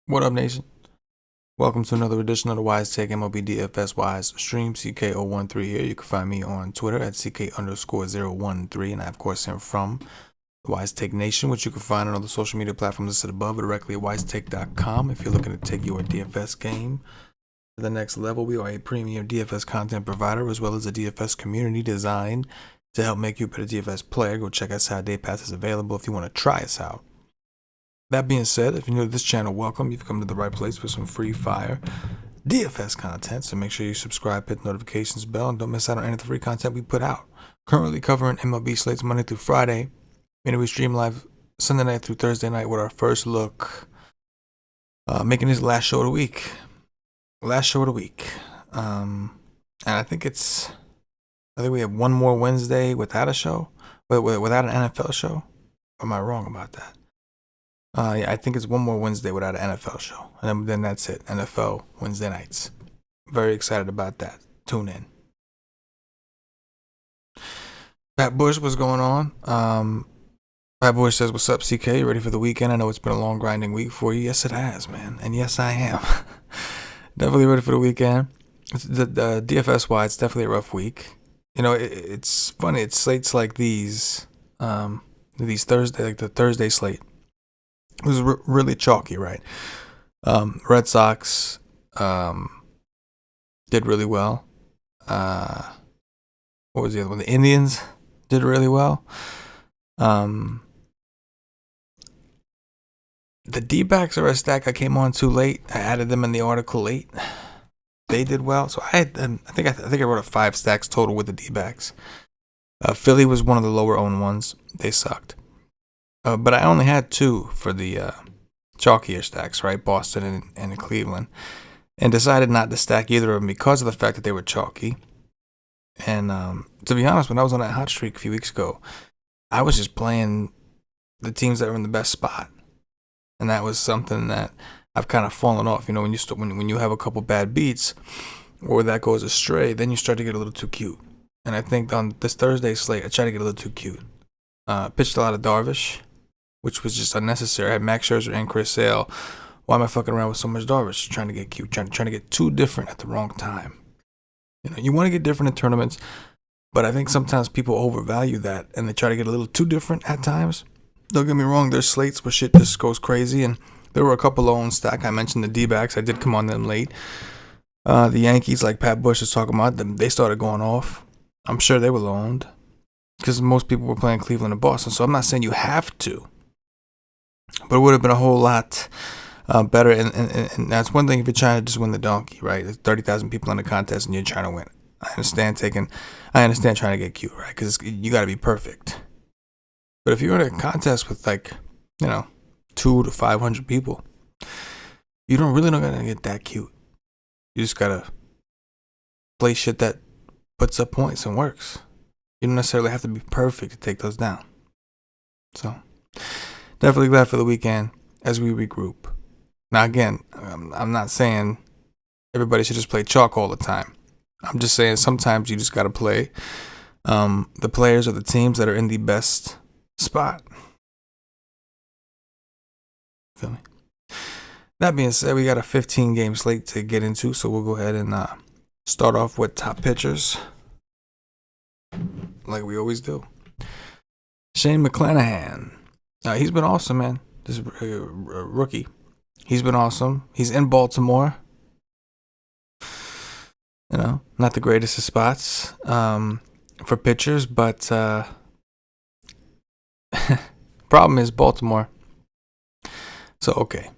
What up, nation? Welcome to another edition of the WiseTake MLB DFS Wise Stream. CK013 here. You can find me on Twitter at CK_013, and I, of course, am from the WiseTake Nation, which you can find on all the social media platforms listed above or directly at WiseTake.com. If you're looking to take your DFS game to the next level, we are a premium DFS content provider as well as a DFS community designed to help make you a better DFS player. Go check us out. Day Pass is available if you want to try us out. That being said, if you're new to this channel, welcome. You've come to the right place for some free fire DFS content, so make sure you subscribe, hit the notifications bell, and don't miss out on any of the free content we put out. Currently covering MLB slates Monday through Friday, and we stream live Sunday night through Thursday night with our first look, making this last show of the week. And I think we have one more Wednesday without a show, without an NFL show. Or am I wrong about that? Yeah, I think it's one more Wednesday without an NFL show. And then that's it. NFL Wednesday nights. Very excited about that. Tune in. Pat Bush, what's going on? Pat Bush says, what's up, CK? You ready for the weekend? I know it's been a long, grinding week for you. Yes, it has, man. And yes, I am. Definitely ready for the weekend. The DFS-wise, it's definitely a rough week. You know, it's funny. It's slates like these Thursday, like the Thursday slate. It was really chalky, right? Red Sox did really well. What was the other one? The Indians did really well. The D-backs are a stack I came on too late. I added them in the article late. They did well, so I think I wrote a 5 stacks total with the D-backs. Philly was one of the lower owned ones. They sucked. But I only had 2 for the chalkier stacks, right? Boston and Cleveland. And decided not to stack either of them because of the fact that they were chalky. And to be honest, when I was on that hot streak a few weeks ago, I was just playing the teams that were in the best spot. And that was something that I've kind of fallen off. You know, when you have a couple bad beats or that goes astray, then you start to get a little too cute. And I think on this Thursday slate, I tried to get a little too cute. Pitched a lot of Darvish, which was just unnecessary. I had Max Scherzer and Chris Sale. Why am I fucking around with so much Darvish? Trying to get cute, trying to get too different at the wrong time. You know, you want to get different in tournaments, but I think sometimes people overvalue that and they try to get a little too different at times. Don't get me wrong, there's slates where shit just goes crazy, and there were a couple low on stack. I mentioned the D-backs. I did come on them late. The Yankees, like Pat Bush is talking about, them, they started going off. I'm sure they were low owned because most people were playing Cleveland and Boston, so I'm not saying you have to. But it would have been a whole lot better. And that's one thing if you're trying to just win the donkey, right? There's 30,000 people in the contest and you're trying to win. I understand trying to get cute, right? Because you got to be perfect. But if you're in a contest with 200 to 500 people, you don't really know gonna get that cute. You just gotta play shit that puts up points and works. You don't necessarily have to be perfect to take those down. So definitely glad for the weekend as we regroup. Now, again, I'm not saying everybody should just play chalk all the time. I'm just saying sometimes you just got to play the players or the teams that are in the best spot. Feel me? That being said, we got a 15-game slate to get into, so we'll go ahead and start off with top pitchers, like we always do. Shane McClanahan. He's been awesome, man. This is a rookie. He's been awesome. He's in Baltimore. You know, not the greatest of spots for pitchers, but problem is Baltimore. So, okay.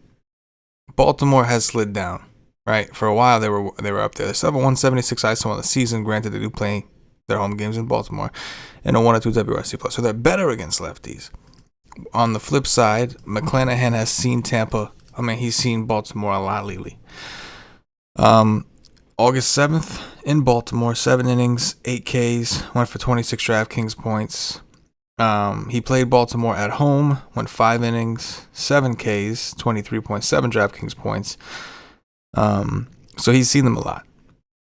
Baltimore has slid down, right? For a while, they were up there. They're 176 ISO on the season. Granted, they do play their home games in Baltimore, and a 1 or 2 WRC plus. So they're better against lefties. On the flip side, McClanahan has seen Tampa. He's seen Baltimore a lot lately. August 7th in Baltimore, 7 innings, 8 Ks, went for 26 DraftKings points. He played Baltimore at home, went 5 innings, 7 Ks, 23.7 DraftKings points. So he's seen them a lot.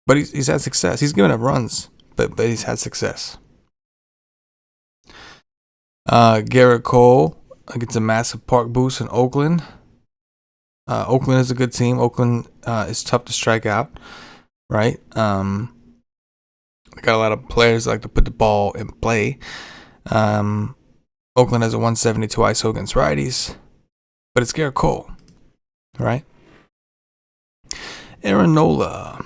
But he's had success. He's given up runs, but he's had success. Garrett Cole gets a massive park boost in Oakland. Oakland is a good team. Oakland is tough to strike out, right? They got a lot of players that like to put the ball in play. Oakland has a 172 ISO against righties, but it's Garrett Cole, right? Aaron Nola.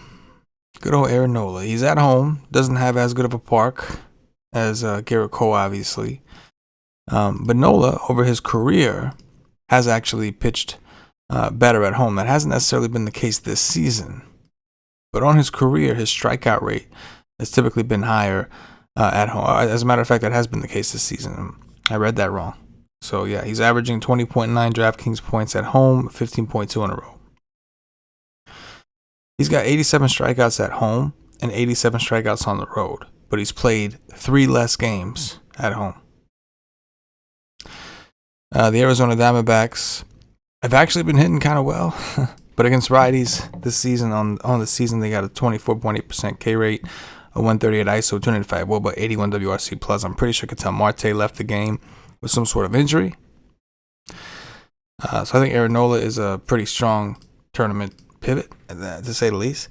Good old Aaron Nola. He's at home. Doesn't have as good of a park as Garrett Cole, obviously. But Nola, over his career, has actually pitched better at home. That hasn't necessarily been the case this season. But on his career, his strikeout rate has typically been higher at home. As a matter of fact, that has been the case this season. I read that wrong. So, yeah, he's averaging 20.9 DraftKings points at home, 15.2 on the road. He's got 87 strikeouts at home and 87 strikeouts on the road, but he's played 3 less games at home. The Arizona Diamondbacks have actually been hitting kind of well, but against righties this season, on the season, they got a 24.8% K rate, a 138 ISO, 295 WOBA, 81 WRC plus. I'm pretty sure Ketel Marte left the game with some sort of injury. So I think Aaron Nola is a pretty strong tournament pivot, to say the least.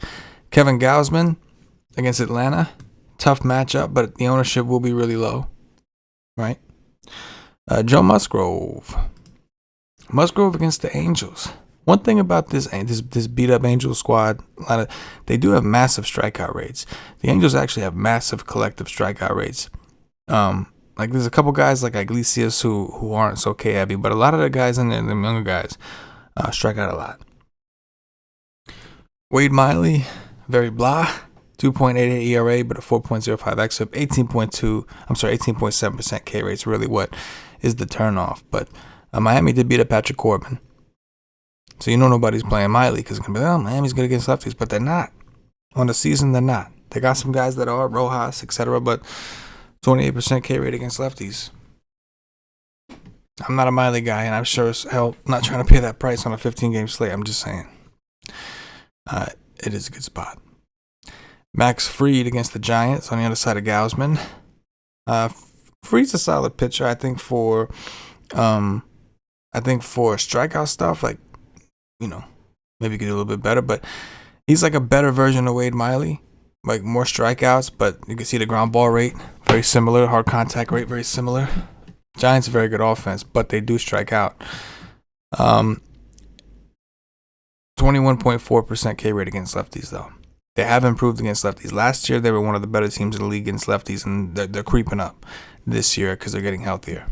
Kevin Gausman against Atlanta, tough matchup, but the ownership will be really low, right? Joe Musgrove against the Angels. One thing about this beat up Angels squad, they do have massive strikeout rates. The Angels actually have massive collective strikeout rates. Like there's a couple guys like Iglesias who aren't so K-heavy, but a lot of the guys in there, the younger guys, strike out a lot. Wade Miley, very blah, 2.88 ERA, but a 4.05 xFIP, 18.7% K rate's really what is the turnoff. But Miami did beat up Patrick Corbin. So you know nobody's playing Miley because it's going to be, oh, Miami's good against lefties, but they're not. On the season, they're not. They got some guys that are, Rojas, etc., but 28% K rate against lefties. I'm not a Miley guy, and I'm sure as hell not trying to pay that price on a 15-game slate. I'm just saying. It is a good spot. Max Fried against the Giants on the other side of Gausman. Fried's a solid pitcher, I think for strikeout stuff, like, you know, maybe get a little bit better, but he's like a better version of Wade Miley, like more strikeouts, but you can see the ground ball rate very similar, hard contact rate very similar. Giants are very good offense, but they do strike out. 21.4% K rate against lefties, though. They have improved against lefties. Last year, they were one of the better teams in the league against lefties, and they're creeping up this year because they're getting healthier.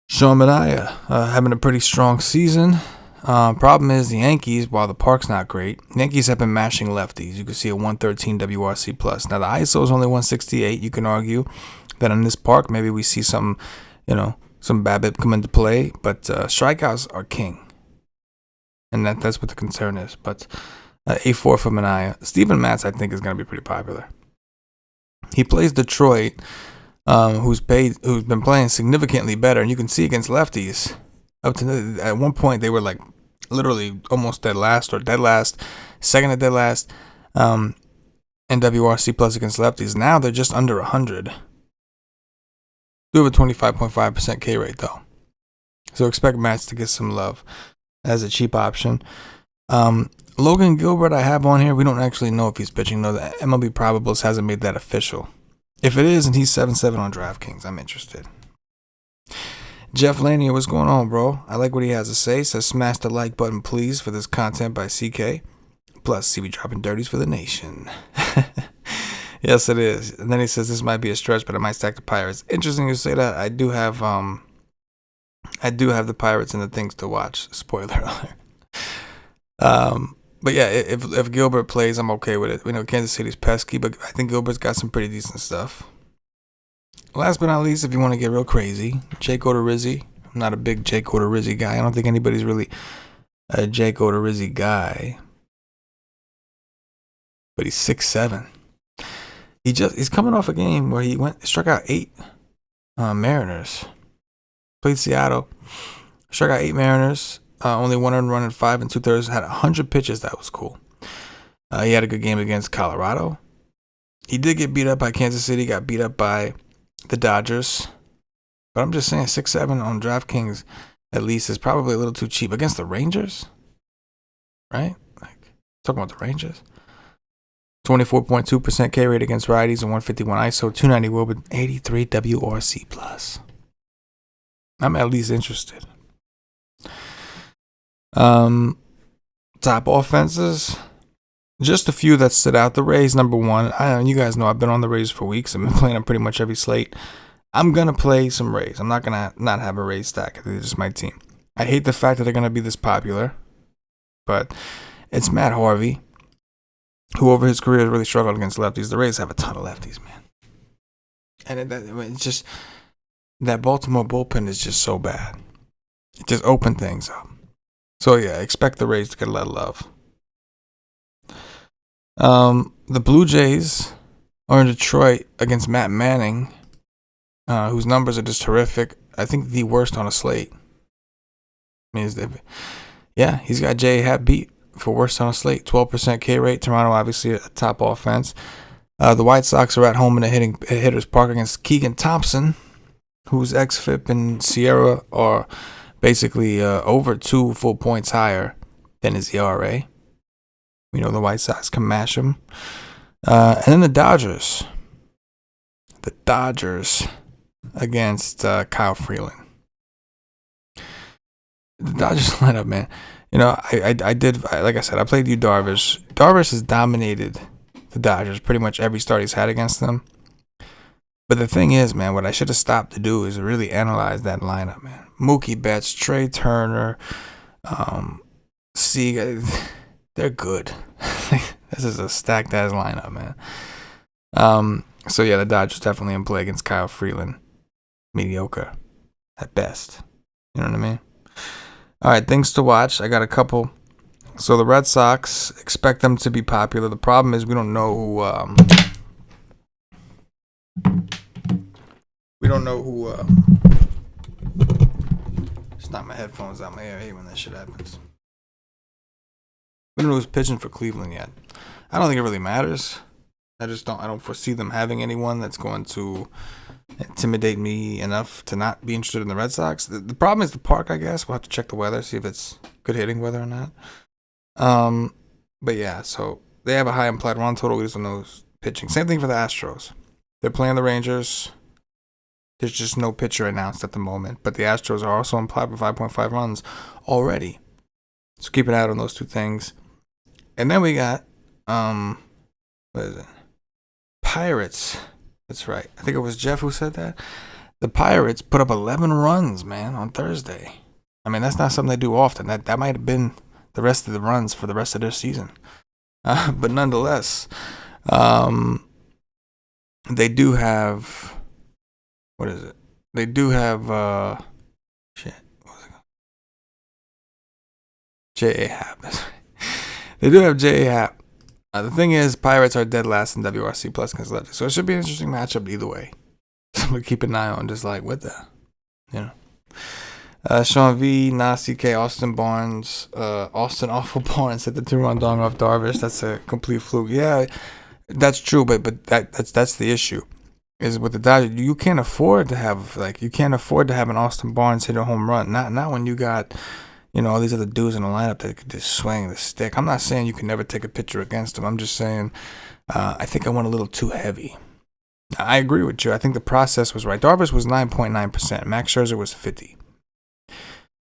Sean Manaea having a pretty strong season. Problem is the Yankees, while the park's not great, the Yankees have been mashing lefties. You can see a 113 WRC plus. Now, the ISO is only 168. You can argue that in this park, maybe we see some BABIP come into play, but strikeouts are king. And that's what the concern is. But A4 for Manaea. Steven Matz, I think, is going to be pretty popular. He plays Detroit, who's been playing significantly better. And you can see against lefties, at one point, they were like literally almost dead last or dead last, second to dead last, in WRC plus against lefties. Now they're just under 100. Do have a 25.5% K rate, though. So expect Matz to get some love as a cheap option. Logan Gilbert I have on here. We don't actually know if he's pitching, though. The MLB Probables hasn't made that official. If it is and he's 7-7 on DraftKings, I'm interested. Jeff Lanier, what's going on, bro? I like what he has to say. Says smash the like button, please, for this content by CK. Plus, CB dropping dirties for the nation. Yes, it is. And then he says this might be a stretch, but I might stack the Pirates. Interesting you say that. I do have the Pirates and the things to watch. Spoiler alert. But yeah, if Gilbert plays, I'm okay with it. We know Kansas City's pesky, but I think Gilbert's got some pretty decent stuff. Last but not least, if you want to get real crazy, Jake Odorizzi. I'm not a big Jake Odorizzi guy. I don't think anybody's really a Jake Odorizzi guy. But he's 6'7". He's coming off a game where he struck out 8 Mariners. Played Seattle, struck out 8 Mariners. Only 1 earned run in 5 2/3. Had 100 pitches. That was cool. He had a good game against Colorado. He did get beat up by Kansas City. Got beat up by the Dodgers. But I'm just saying, 6'7" on DraftKings at least, is probably a little too cheap against the Rangers, right? Like, talking about the Rangers. 24.2% K rate against righties and 151 ISO, 290 WHIP with 83 WRC plus. I'm at least interested. Top offenses, just a few that stood out. The Rays, number one. You guys know I've been on the Rays for weeks. I've been playing on pretty much every slate. I'm gonna play some Rays. I'm not gonna not have a Rays stack. They're just my team. I hate the fact that they're gonna be this popular, but it's Matt Harvey, who over his career has really struggled against lefties. The Rays have a ton of lefties, man. And it's just that Baltimore bullpen is just so bad. It just opened things up. So, yeah, expect the Rays to get a lot of love. The Blue Jays are in Detroit against Matt Manning, whose numbers are just terrific. I think the worst on a slate. He's got J.A. Happ beat for worst on a slate. 12% K rate. Toronto, obviously, a top offense. The White Sox are at home in a hitter's park against Keegan Thompson, whose xFIP and Sierra are basically over 2 full points higher than his ERA. We know the White Sox can mash him. And then the Dodgers. The Dodgers against Kyle Freeland. The Dodgers lineup, man. You know, I did, like I said, I played you Darvish. Darvish has dominated the Dodgers pretty much every start he's had against them. But the thing is, man, what I should have stopped to do is really analyze that lineup, man. Mookie Betts, Trey Turner, Seager, they're good. This is a stacked ass lineup, man. So yeah, the Dodgers definitely in play against Kyle Freeland. Mediocre at best. You know what I mean? All right, things to watch. I got a couple. So the Red Sox, expect them to be popular. The problem is we don't know who. Just knock my headphones out my ear. I hate when that shit happens. We don't know who's pitching for Cleveland yet. I don't think it really matters. I don't foresee them having anyone that's going to intimidate me enough to not be interested in the Red Sox. The problem is the park, I guess. We'll have to check the weather, see if it's good hitting weather or not. But yeah, so they have a high implied run total. We just don't know who's pitching. Same thing for the Astros. They're playing the Rangers. There's just no pitcher announced at the moment. But the Astros are also implied with 5.5 runs already. So keep an eye out on those two things. And then we got, what is it? Pirates. That's right. I think it was Jeff who said that. The Pirates put up 11 runs, man, on Thursday. I mean, that's not something they do often. That might have been the rest of the runs for the rest of their season. But nonetheless, they do have, what is it? They do have, what was it called? J.A. Happ. They do have J.A. Happ. The thing is, Pirates are dead last in WRC plus against lefties, so it should be an interesting matchup either way. Something to keep an eye on, just like what the, you know. Sean V, Nasi K, Austin Barnes, Austin Awful Barnes hit the 2-run dong off Darvish. That's a complete fluke. Yeah, that's true, but that's the issue. Is with the Dodgers, you can't afford to have an Austin Barnes hit a home run. Not when you got, you know, all these other dudes in the lineup that could just swing the stick. I'm not saying you can never take a pitcher against them. I'm just saying I think I went a little too heavy. I agree with you. I think the process was right. Darvish was 9.9%. Max Scherzer was 50%.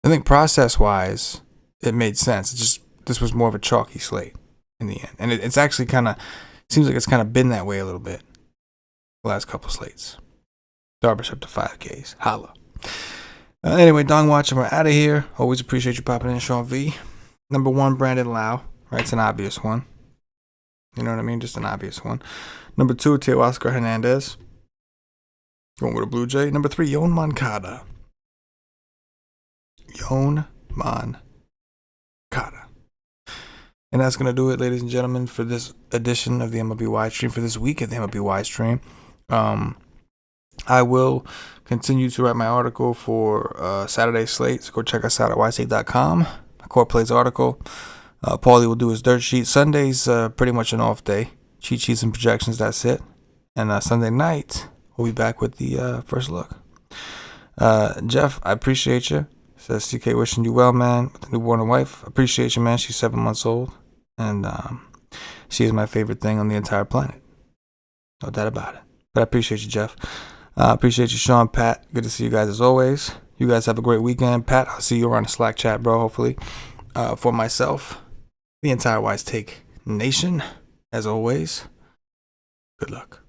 I think process-wise, it made sense. It's just this was more of a chalky slate in the end. And it's actually seems like it's kind of been that way a little bit the last couple slates. Darvish up to 5Ks. Holla. Anyway, Dong Watching, we're out of here. Always appreciate you popping in, Sean V. Number 1, Brandon Lau. Right, it's an obvious one. You know what I mean? Just an obvious one. Number 2, Teoscar Hernandez. Going with a Blue Jay. Number 3, Yoan Moncada. And that's going to do it, ladies and gentlemen, for this edition of the MLB Wide Stream, for this week of the MLB Wide Stream. I will continue to write my article for Saturday slate, so go check us out at WiseTake.com. My Core Plays article. Paulie will do his dirt sheet. Sunday's pretty much an off day. Cheat sheets and projections, that's it. And Sunday night, we'll be back with the first look. Jeff, I appreciate you. Says CK, wishing you well, man, with the newborn wife. Appreciate you, man. She's 7 months old, and she is my favorite thing on the entire planet. No doubt about it. But I appreciate you, Jeff. Appreciate you, Sean, Pat. Good to see you guys as always. You guys have a great weekend. Pat, I'll see you around the Slack chat, bro, hopefully. For myself, the entire WiseTake Nation, as always, good luck.